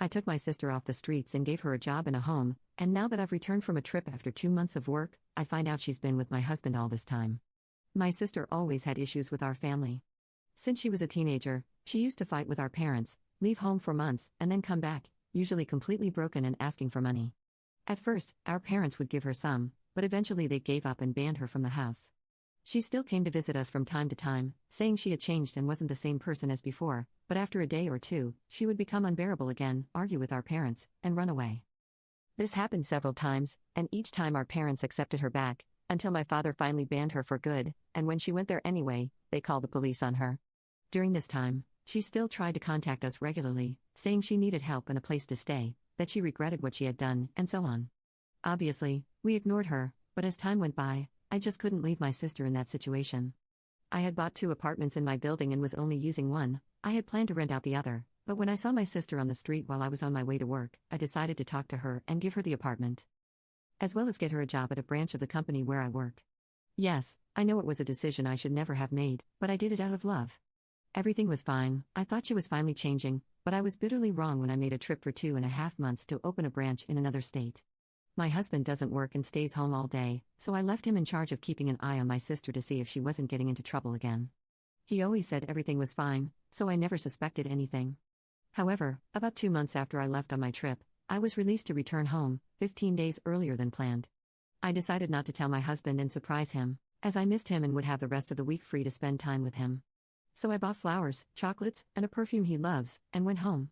I took my sister off the streets and gave her a job and a home, and now that I've returned from a trip after 2 months of work, I find out she's been with my husband all this time. My sister always had issues with our family. Since she was a teenager, she used to fight with our parents, leave home for months, and then come back, usually completely broken and asking for money. At first, our parents would give her some, but eventually they gave up and banned her from the house. She still came to visit us from time to time, saying she had changed and wasn't the same person as before, but after a day or two, she would become unbearable again, argue with our parents, and run away. This happened several times, and each time our parents accepted her back, until my father finally banned her for good, and when she went there anyway, they called the police on her. During this time, she still tried to contact us regularly, saying she needed help and a place to stay, that she regretted what she had done, and so on. Obviously, we ignored her, but as time went by, I just couldn't leave my sister in that situation. I had bought 2 apartments in my building and was only using one. I had planned to rent out the other, but when I saw my sister on the street while I was on my way to work, I decided to talk to her and give her the apartment, as well as get her a job at a branch of the company where I work. Yes, I know it was a decision I should never have made, but I did it out of love. Everything was fine. I thought she was finally changing, but I was bitterly wrong when I made a trip for 2.5 months to open a branch in another state. My husband doesn't work and stays home all day, so I left him in charge of keeping an eye on my sister to see if she wasn't getting into trouble again. He always said everything was fine, so I never suspected anything. However, about 2 months after I left on my trip, I was released to return home, 15 days earlier than planned. I decided not to tell my husband and surprise him, as I missed him and would have the rest of the week free to spend time with him. So I bought flowers, chocolates, and a perfume he loves, and went home.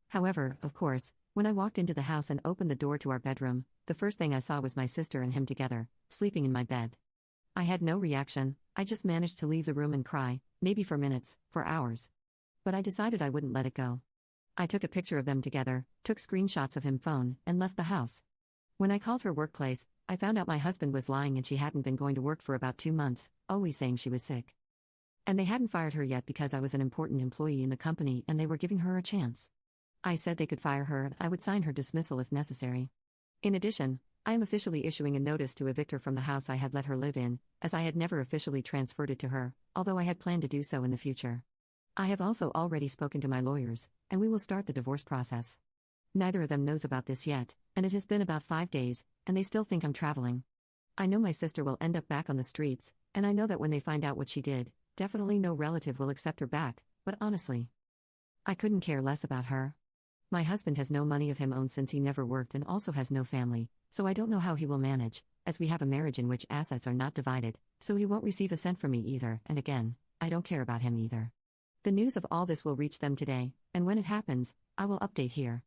However, of course, when I walked into the house and opened the door to our bedroom, the first thing I saw was my sister and him together, sleeping in my bed. I had no reaction. I just managed to leave the room and cry, maybe for minutes, for hours. But I decided I wouldn't let it go. I took a picture of them together, took screenshots of him phone, and left the house. When I called her workplace, I found out my husband was lying and she hadn't been going to work for about 2 months, always saying she was sick. And they hadn't fired her yet because I was an important employee in the company and they were giving her a chance. I said they could fire her and I would sign her dismissal if necessary. In addition, I am officially issuing a notice to evict her from the house I had let her live in, as I had never officially transferred it to her, although I had planned to do so in the future. I have also already spoken to my lawyers, and we will start the divorce process. Neither of them knows about this yet, and it has been about 5 days, and they still think I'm traveling. I know my sister will end up back on the streets, and I know that when they find out what she did, definitely no relative will accept her back, but honestly, I couldn't care less about her. My husband has no money of him own since he never worked and also has no family, so I don't know how he will manage, as we have a marriage in which assets are not divided, so he won't receive a cent from me either, and again, I don't care about him either. The news of all this will reach them today, and when it happens, I will update here.